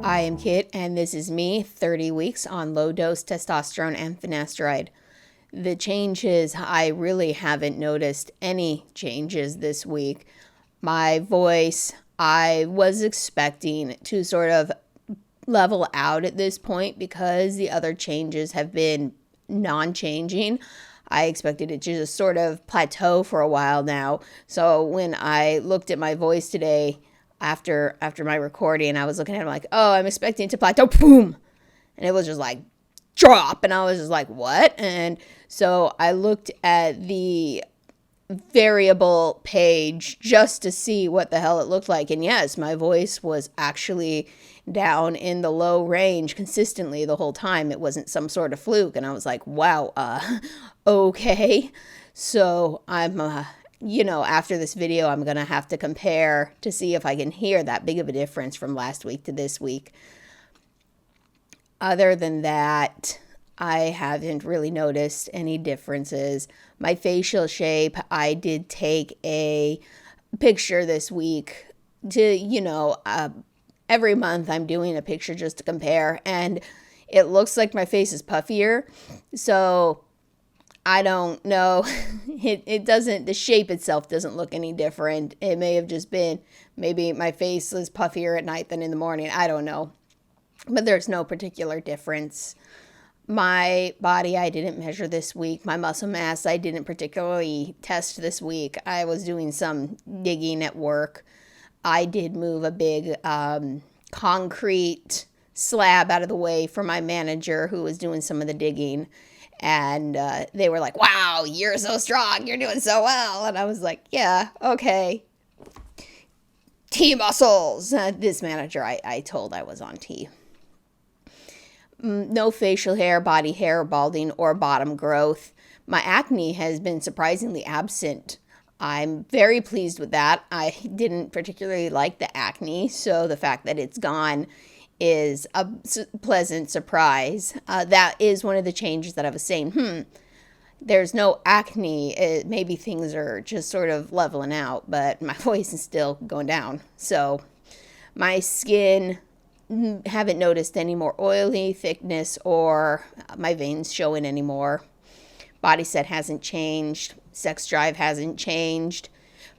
I am Kit, and this is me, 30 weeks on low-dose testosterone and finasteride. The changes, I really haven't noticed any changes this week. My voice, I was expecting to sort of level out at this point because the other changes have been non-changing. I expected it to just sort of plateau for a while now. So when I looked at my voice today, after my recording, I was looking at it like, oh, I'm expecting it to plateau, boom. And it was just like, drop. And I was just like, what? And so I looked at the variable page just to see what the hell it looked like. And yes, my voice was actually down in the low range consistently the whole time. It wasn't some sort of fluke. And I was like, wow, okay. So I'm, after this video, I'm going to have to compare to see if I can hear that big of a difference from last week to this week. Other than that, I haven't really noticed any differences. My facial shape, I did take a picture this week to, every month I'm doing a picture just to compare, and it looks like my face is puffier. So I don't know. It doesn't, the shape itself doesn't look any different. It may have just been, maybe my face is puffier at night than in the morning. I don't know. But there's no particular difference. My body, I didn't measure this week. My muscle mass, I didn't particularly test this week. I was doing some digging at work. I did move a big concrete slab out of the way for my manager who was doing some of the digging. And they were like, wow, you're so strong. You're doing so well. And I was like, yeah, okay. T muscles. This manager I told I was on T. No facial hair, body hair, balding, or bottom growth. My acne has been surprisingly absent. I'm very pleased with that. I didn't particularly like the acne, so the fact that it's gone is a pleasant surprise. That is one of the changes that I was saying, there's no acne. Maybe things are just sort of leveling out, but my voice is still going down. So my skin, haven't noticed any more oily thickness or my veins showing anymore. Body set hasn't changed. Sex drive hasn't changed.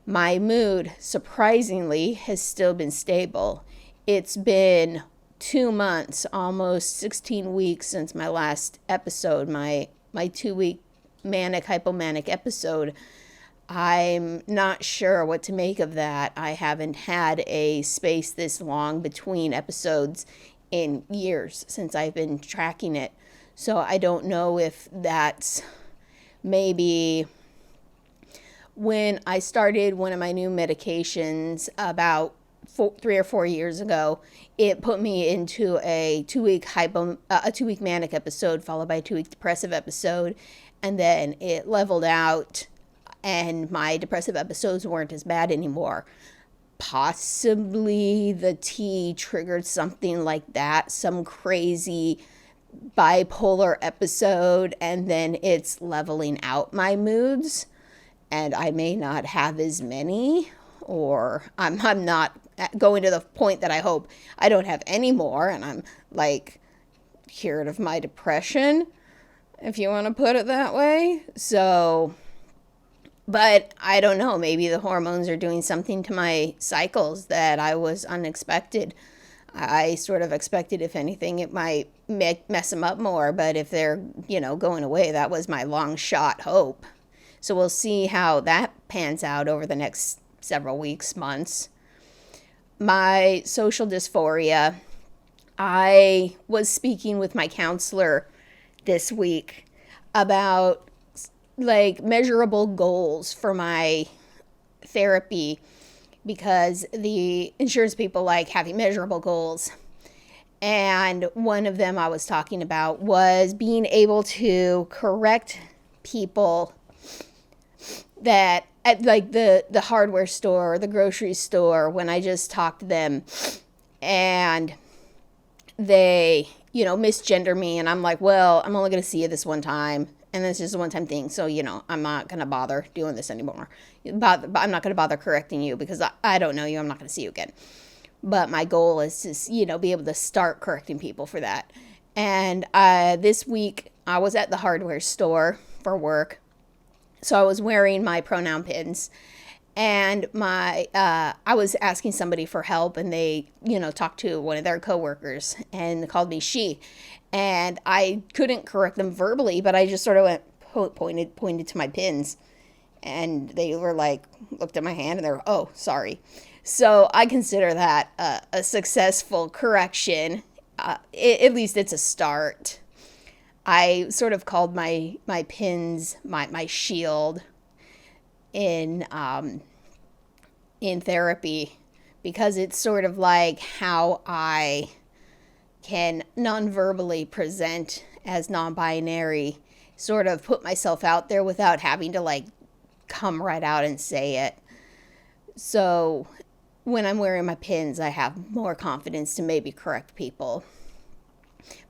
My mood, surprisingly, has still been stable. It's been 2 months, almost 16 weeks since my last episode, my 2-week manic hypomanic episode. I'm not sure what to make of that. I haven't had a space this long between episodes in years since I've been tracking it. So I don't know if that's maybe when I started one of my new medications about 3 or 4 years ago, it put me into a 2-week manic episode followed by a 2-week depressive episode, and then it leveled out and my depressive episodes weren't as bad anymore. Possibly the T triggered something like that, some crazy bipolar episode, and then it's leveling out my moods, and I may not have as many, or I'm not going to the point that I hope I don't have any more, and I'm like cured of my depression, if you want to put it that way. So, but I don't know, maybe the hormones are doing something to my cycles that I was unexpected. I sort of expected, if anything, it might mess them up more, but if they're, going away, that was my long shot hope. So we'll see how that pans out over the next several weeks, months. My social dysphoria, I was speaking with my counselor this week about measurable goals for my therapy, because the insurance people like having measurable goals. And one of them I was talking about was being able to correct people that at the hardware store or the grocery store, when I just talked to them and they, misgender me, and I'm like, well, I'm only going to see you this one time. And this is a one-time thing, so, I'm not going to bother doing this anymore. I'm not going to bother correcting you because I don't know you. I'm not going to see you again. But my goal is to, be able to start correcting people for that. And this week, I was at the hardware store for work. So I was wearing my pronoun pins. And I was asking somebody for help, and they, talked to one of their coworkers and called me she. And I couldn't correct them verbally, but I just sort of pointed to my pins. And they were like, looked at my hand and they were, oh, sorry. So I consider that a successful correction. At least it's a start. I sort of called my pins my shield in therapy, because it's sort of like how I can non-verbally present as non-binary, sort of put myself out there without having to like come right out and say it. So when I'm wearing my pins, I have more confidence to maybe correct people.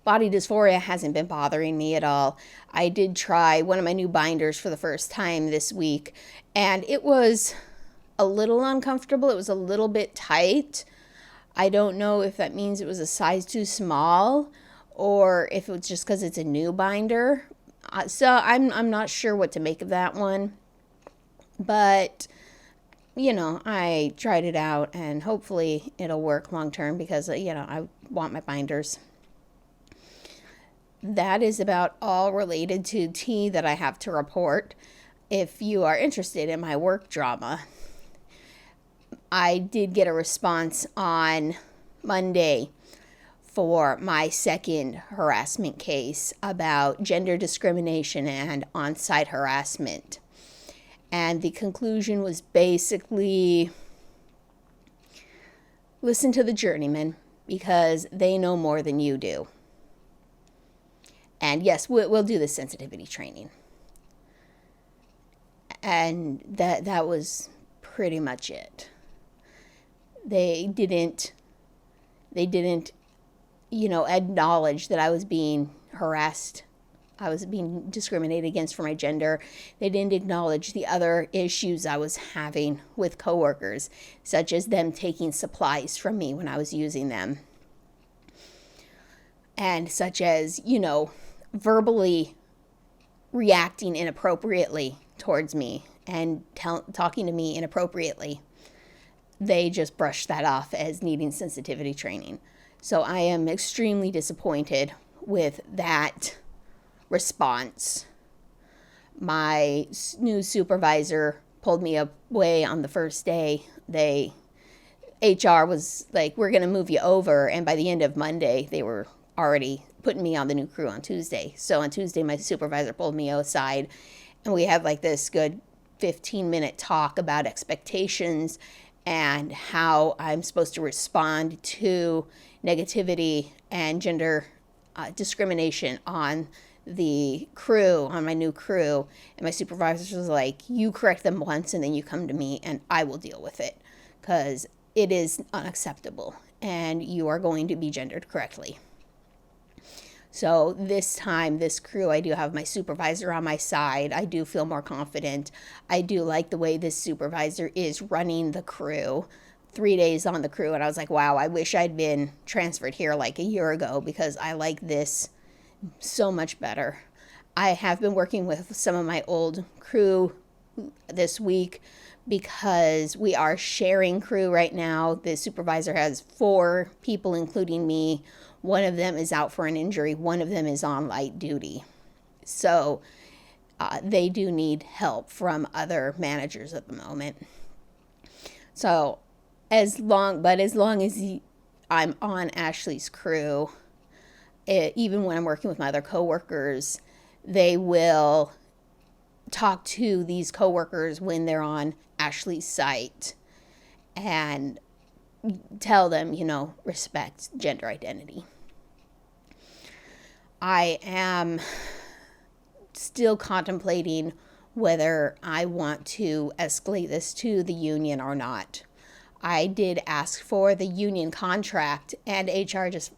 Body dysphoria hasn't been bothering me at all. I did try one of my new binders for the first time this week, and it was a little uncomfortable. It was a little bit tight. I don't know if that means it was a size too small or if it was just because it's a new binder. So I'm not sure what to make of that one. But, I tried it out, and hopefully it'll work long term, because, I want my binders. That is about all related to T that I have to report. If you are interested in my work drama, I did get a response on Monday for my second harassment case about gender discrimination and on-site harassment. And the conclusion was basically, listen to the journeyman, because they know more than you do. And yes, we'll do the sensitivity training. And that was pretty much it. They didn't, acknowledge that I was being harassed. I was being discriminated against for my gender. They didn't acknowledge the other issues I was having with coworkers, such as them taking supplies from me when I was using them. And such as, verbally reacting inappropriately towards me and talking to me inappropriately. They just brushed that off as needing sensitivity training. So I am extremely disappointed with that response. My new supervisor pulled me away on the first day. HR was like, we're going to move you over. And by the end of Monday, they were already putting me on the new crew on Tuesday. So on Tuesday, my supervisor pulled me aside, and we had like this good 15-minute talk about expectations and how I'm supposed to respond to negativity and gender discrimination on the crew, on my new crew. And my supervisor was like, you correct them once and then you come to me and I will deal with it, because it is unacceptable and you are going to be gendered correctly. So this time, this crew, I do have my supervisor on my side. I do feel more confident. I do like the way this supervisor is running the crew. 3 days on the crew, and I was like, wow, I wish I'd been transferred here like a year ago, because I like this so much better. I have been working with some of my old crew this week because we are sharing crew right now. The supervisor has 4 people, including me. One of them is out for an injury. One of them is on light duty. So they do need help from other managers at the moment. So as long as I'm on Ashley's crew, even when I'm working with my other coworkers, they will talk to these coworkers when they're on Ashley's site and tell them, respect gender identity. I am still contemplating whether I want to escalate this to the union or not. I did ask for the union contract, and HR just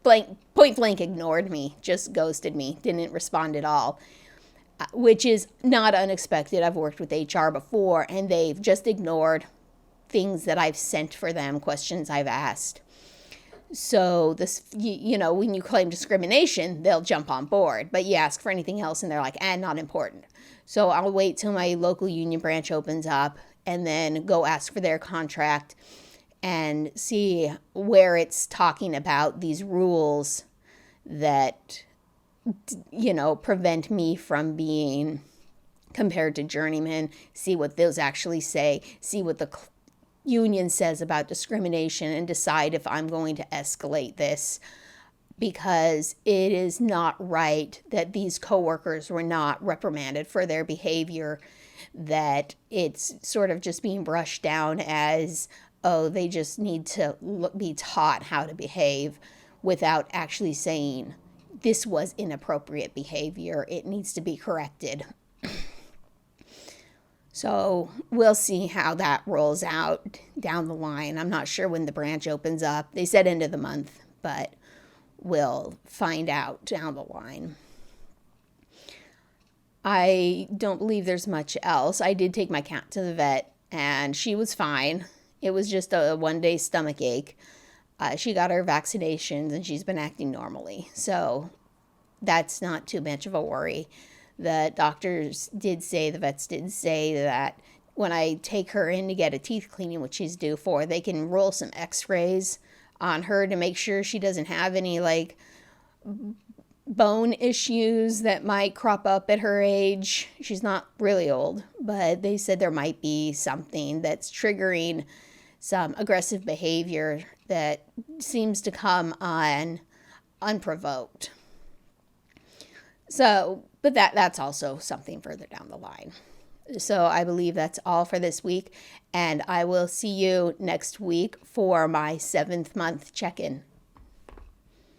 point blank ignored me, just ghosted me, didn't respond at all, which is not unexpected. I've worked with HR before, and they've just ignored things that I've sent for them, questions I've asked. So this, when you claim discrimination, they'll jump on board. But you ask for anything else and they're like, not important. So I'll wait till my local union branch opens up and then go ask for their contract and see where it's talking about these rules that, prevent me from being compared to journeymen, see what those actually say, see what the union says about discrimination, and decide if I'm going to escalate this, because it is not right that these coworkers were not reprimanded for their behavior, that it's sort of just being brushed down as, oh, they just need to be taught how to behave, without actually saying this was inappropriate behavior. It needs to be corrected. So we'll see how that rolls out down the line. I'm not sure when the branch opens up. They said end of the month, but we'll find out down the line. I don't believe there's much else. I did take my cat to the vet, and she was fine. It was just a one-day stomach ache. She got her vaccinations, and she's been acting normally. So that's not too much of a worry. The vets did say that when I take her in to get a teeth cleaning, which she's due for, they can roll some x-rays on her to make sure she doesn't have any bone issues that might crop up at her age. She's not really old, but they said there might be something that's triggering some aggressive behavior that seems to come on unprovoked. So, but that's also something further down the line. So I believe that's all for this week, and I will see you next week for my 7th month check-in.